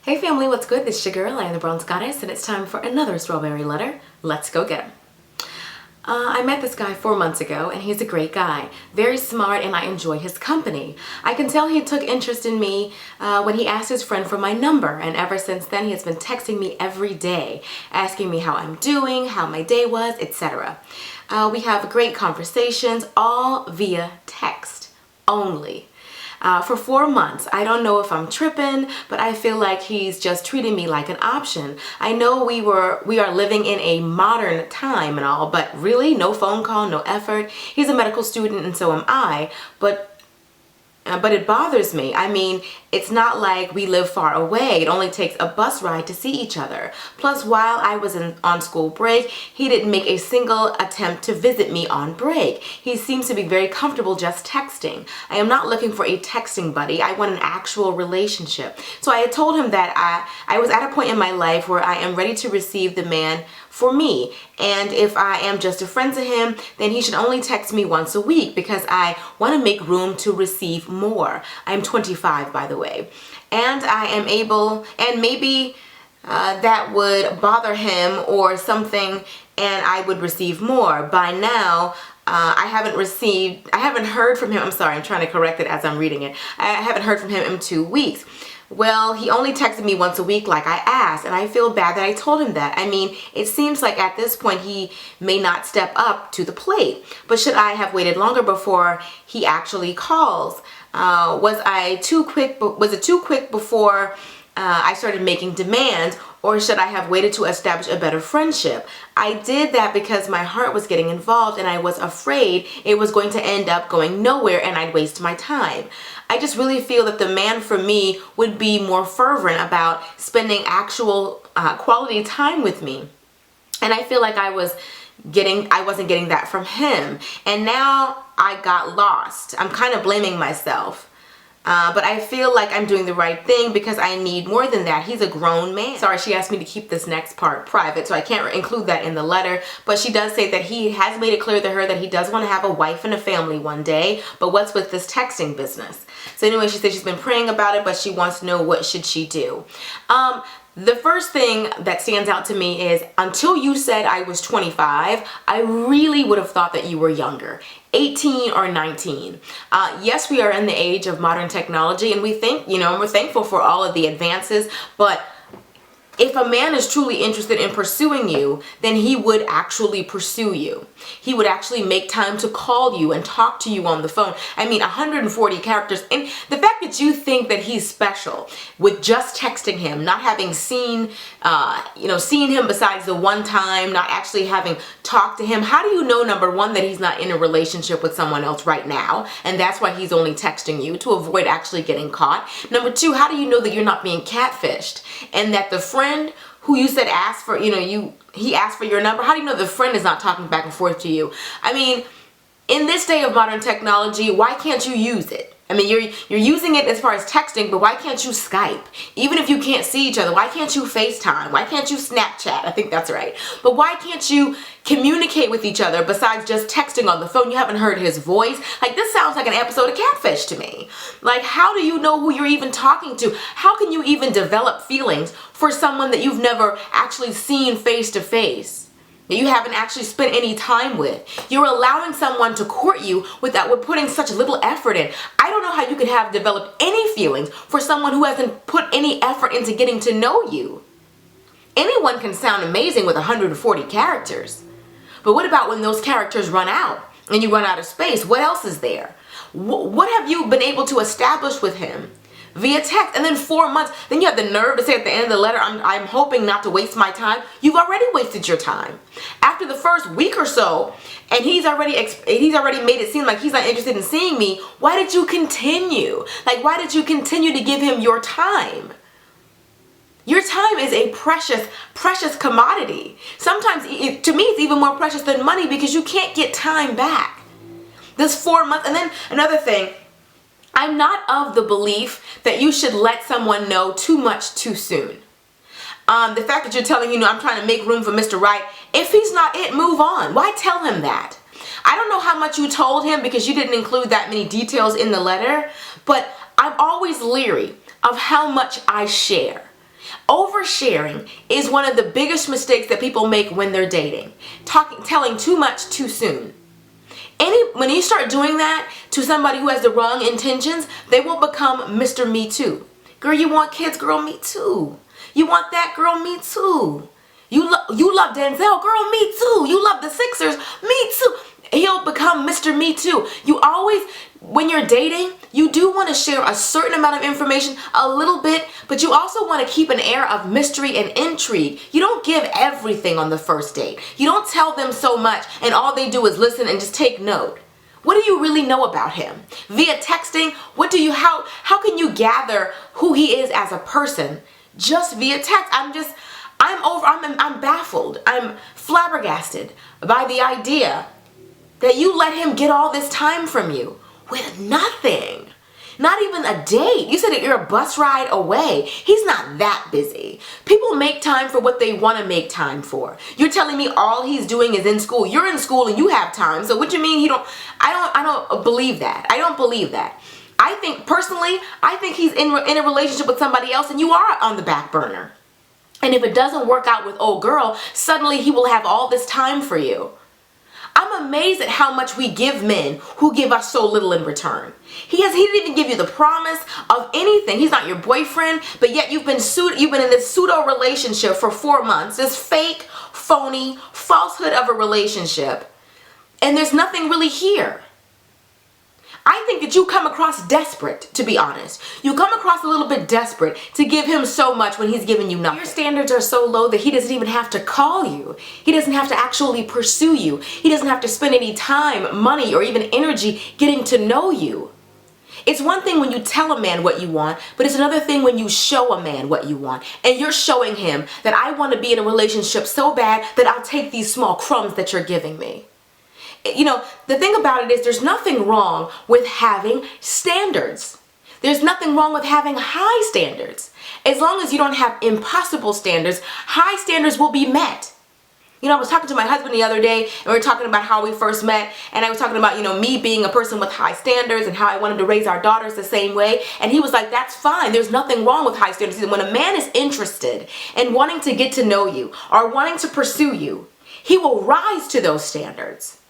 Hey family, what's good? This is your girl, I am the Bronze Goddess, and it's time for another strawberry letter. Let's go get him. I met this guy 4 months ago, and he's a great guy. Very smart, and I enjoy his company. I can tell he took interest in me when he asked his friend for my number, and ever since then he has been texting me every day, asking me how I'm doing, how my day was, etc. We have great conversations, all via text only. For 4 months. I don't know if I'm tripping, but I feel like he's just treating me like an option. I know we are living in a modern time and all, but really no phone call, no effort. He's a medical student and so am I, but it bothers me. I mean, it's not like we live far away. It only takes a bus ride to see each other. Plus, while I was on school break, he didn't make a single attempt to visit me on break. He seems to be very comfortable just texting. I am not looking for a texting buddy. I want an actual relationship. So I had told him that I was at a point in my life where I am ready to receive the man for me, and if I am just a friend to him, then he should only text me once a week because I want to make room to receive more. I'm 25, by the way, and I am able, and maybe that would bother him or something, and I would receive more. By now, I haven't heard from him. I'm sorry, I'm trying to correct it as I'm reading it. I haven't heard from him in 2 weeks. Well, he only texted me once a week like I asked, and I feel bad that I told him that. I mean, it seems like at this point he may not step up to the plate. But should I have waited longer before he actually calls? Was it too quick before I started making demands, or should I have waited to establish a better friendship? I did that because my heart was getting involved and I was afraid it was going to end up going nowhere and I'd waste my time. I just really feel that the man for me would be more fervent about spending actual quality time with me. And I feel like I wasn't getting that from him. And now I got lost. I'm kind of blaming myself. But I feel like I'm doing the right thing because I need more than that. He's a grown man. Sorry, she asked me to keep this next part private, so I can't include that in the letter. But she does say that he has made it clear to her that he does want to have a wife and a family one day. But what's with this texting business? So anyway, she said she's been praying about it, but she wants to know what should she do. The first thing that stands out to me is until you said I was 25, I really would have thought that you were younger. 18 or 19. Yes, we are in the age of modern technology and we're thankful for all of the advances, but if a man is truly interested in pursuing you, then he would actually pursue you. He would actually make time to call you and talk to you on the phone. I mean, 140 characters. And the fact that you think that he's special with just texting him, not having seen him besides the one time, not actually having talked to him. How do you know, number one, that he's not in a relationship with someone else right now? And that's why he's only texting you, to avoid actually getting caught. Number two, how do you know that you're not being catfished and that the friend who you said asked for, he asked for your number? How do you know the friend is not talking back and forth to you? I mean, in this day of modern technology, why can't you use it? I mean, you're using it as far as texting, but why can't you Skype? Even if you can't see each other, why can't you FaceTime? Why can't you Snapchat? I think that's right. But why can't you communicate with each other besides just texting on the phone? You haven't heard his voice. Like, this sounds like an episode of Catfish to me. Like, how do you know who you're even talking to? How can you even develop feelings for someone that you've never actually seen face to face? That you haven't actually spent any time with. You're allowing someone to court you with putting such little effort in. I don't know how you could have developed any feelings for someone who hasn't put any effort into getting to know you. Anyone can sound amazing with 140 characters. But what about when those characters run out and you run out of space? What else is there? What have you been able to establish with him? Via text, and then 4 months, then you have the nerve to say at the end of the letter, I'm hoping not to waste my time. You've already wasted your time. After the first week or so, and he's already made it seem like he's not interested in seeing me, why did you continue? Like, why did you continue to give him your time? Your time is a precious, precious commodity. Sometimes, to me, it's even more precious than money because you can't get time back. This 4 months, and then another thing, I'm not of the belief that you should let someone know too much too soon. The fact that you're telling, I'm trying to make room for Mr. Right, if he's not it, move on. Why tell him that? I don't know how much you told him because you didn't include that many details in the letter, but I'm always leery of how much I share. Oversharing is one of the biggest mistakes that people make when they're dating. Telling too much too soon. When you start doing that to somebody who has the wrong intentions, they will become Mr. Me Too. Girl, you want kids? Girl, me too. You want that? Girl, me too. You love Denzel? Girl, me too. You love the Sixers? Me too. He'll become Mr. Me Too. You always, when you're dating, you do want to share a certain amount of information, a little bit, but you also want to keep an air of mystery and intrigue. You don't give everything on the first date. You don't tell them so much and all they do is listen and just take note. What do you really know about him? Via texting, how can you gather who he is as a person just via text? I'm baffled. I'm flabbergasted by the idea that you let him get all this time from you with nothing. Not even a date. You said that you're a bus ride away. He's not that busy. People make time for what they want to make time for. You're telling me all he's doing is in school. You're in school and you have time. So what do you mean I don't believe that. I don't believe that. I think personally, he's in a relationship with somebody else and you are on the back burner. And if it doesn't work out with old girl, suddenly he will have all this time for you. I'm amazed at how much we give men who give us so little in return. He didn't even give you the promise of anything. He's not your boyfriend, but yet you've been in this pseudo relationship for 4 months, this fake, phony, falsehood of a relationship, and there's nothing really here. I think that you come across desperate, to be honest. You come across a little bit desperate to give him so much when he's giving you nothing. Your standards are so low that he doesn't even have to call you. He doesn't have to actually pursue you. He doesn't have to spend any time, money, or even energy getting to know you. It's one thing when you tell a man what you want, but it's another thing when you show a man what you want. And you're showing him that I want to be in a relationship so bad that I'll take these small crumbs that you're giving me. You know, the thing about it is there's nothing wrong with having standards. There's nothing wrong with having high standards. As long as you don't have impossible standards, high standards will be met. You know, I was talking to my husband the other day and we were talking about how we first met, and I was talking about, me being a person with high standards and how I wanted to raise our daughters the same way. And he was like, that's fine. There's nothing wrong with high standards. When a man is interested in wanting to get to know you or wanting to pursue you, he will rise to those standards.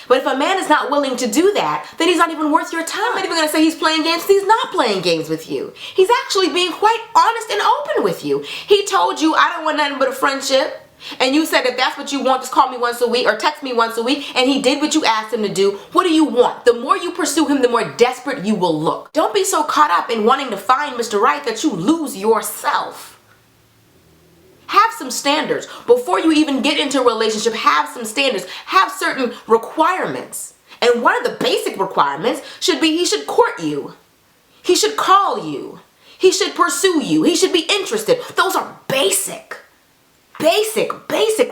But if a man is not willing to do that, then he's not even worth your time. I'm not even going to say he's playing games. He's not playing games with you. He's actually being quite honest and open with you. He told you, I don't want nothing but a friendship. And you said, if that's what you want, just call me once a week or text me once a week. And he did what you asked him to do. What do you want? The more you pursue him, the more desperate you will look. Don't be so caught up in wanting to find Mr. Right that you lose yourself. Have some standards. Before you even get into a relationship, have some standards. Have certain requirements. And one of the basic requirements should be he should court you. He should call you. He should pursue you. He should be interested. Those are basic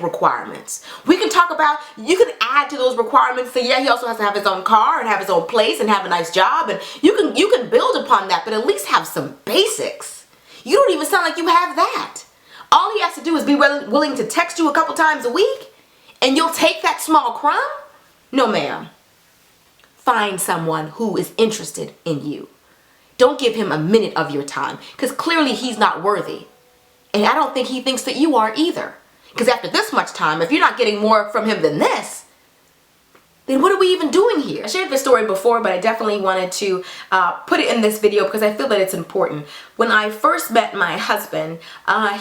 requirements. We can talk about, you can add to those requirements. So yeah, he also has to have his own car and have his own place and have a nice job. And you can build upon that, but at least have some basics. You don't even sound like you have that. All he has to do is be willing to text you a couple times a week and you'll take that small crumb? No, ma'am. Find someone who is interested in you. Don't give him a minute of your time because clearly he's not worthy. And I don't think he thinks that you are either. Because after this much time, if you're not getting more from him than this, then what are we even doing here? I shared this story before, but I definitely wanted to put it in this video because I feel that it's important. When I first met my husband,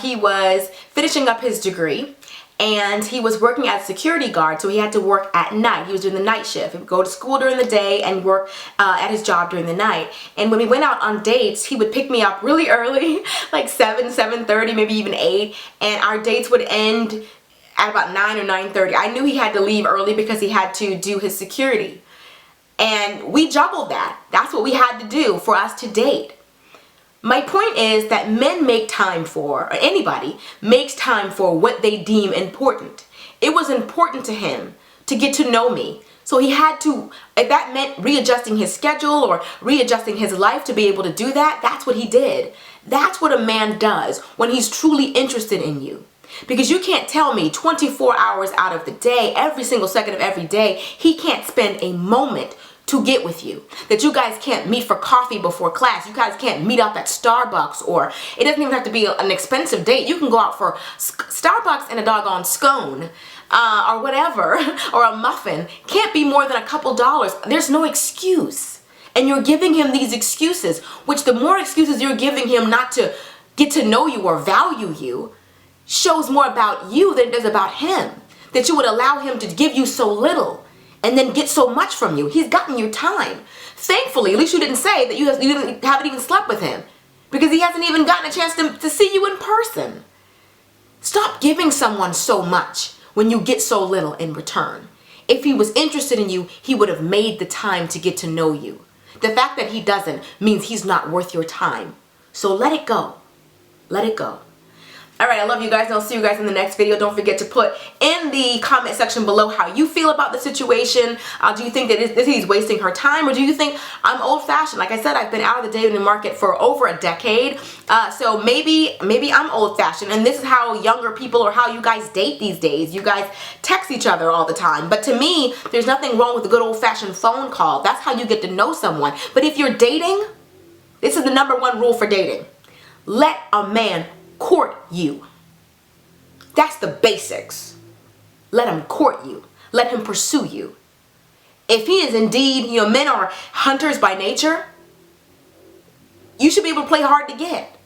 he was finishing up his degree and he was working as a security guard, so he had to work at night. He was doing the night shift. He would go to school during the day and work at his job during the night. And when we went out on dates, he would pick me up really early, like 7:30, maybe even 8, and our dates would end at about 9 or 9:30. I knew he had to leave early because he had to do his security. And we juggled that. That's what we had to do for us to date. My point is that men make time for, or anybody makes time for what they deem important. It was important to him to get to know me. So he had to, if that meant readjusting his schedule or readjusting his life to be able to do that, that's what he did. That's what a man does when he's truly interested in you. Because you can't tell me 24 hours out of the day, every single second of every day, he can't spend a moment to get with you. That you guys can't meet for coffee before class. You guys can't meet up at Starbucks, or it doesn't even have to be an expensive date. You can go out for Starbucks and a doggone scone or whatever, or a muffin. Can't be more than a couple dollars. There's no excuse. And you're giving him these excuses, which the more excuses you're giving him not to get to know you or value you, shows more about you than it does about him. That you would allow him to give you so little and then get so much from you. He's gotten your time. Thankfully, at least you didn't say that you haven't even slept with him, because he hasn't even gotten a chance to see you in person. Stop giving someone so much when you get so little in return. If he was interested in you, he would have made the time to get to know you. The fact that he doesn't means he's not worth your time. So let it go. Let it go. All right, I love you guys, and I'll see you guys in the next video. Don't forget to put in the comment section below how you feel about the situation. Do you think that he's wasting her time, or do you think I'm old-fashioned? Like I said, I've been out of the dating market for over a decade, so maybe I'm old-fashioned, and this is how younger people, or how you guys date these days. You guys text each other all the time. But to me, there's nothing wrong with a good old-fashioned phone call. That's how you get to know someone. But if you're dating, this is the #1 rule for dating. Let a man court you. That's the basics. Let him court you. Let him pursue you. If he is indeed, men are hunters by nature, you should be able to play hard to get.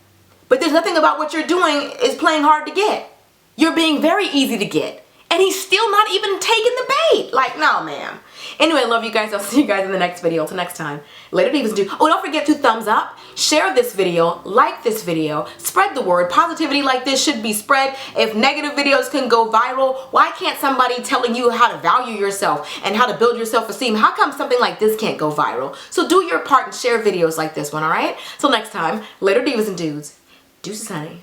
But there's nothing about what you're doing is playing hard to get. You're being very easy to get. And he's still not even taking the bait. Like, no, ma'am. Anyway, I love you guys. I'll see you guys in the next video. Until next time. Later divas do. Oh, don't forget to thumbs up, share this video, like this video, spread the word. Positivity like this should be spread. If negative videos can go viral, why can't somebody telling you how to value yourself and how to build your self-esteem? How come something like this can't go viral? So do your part and share videos like this one, all right? Till next time, later divas and dudes. Deuces, honey.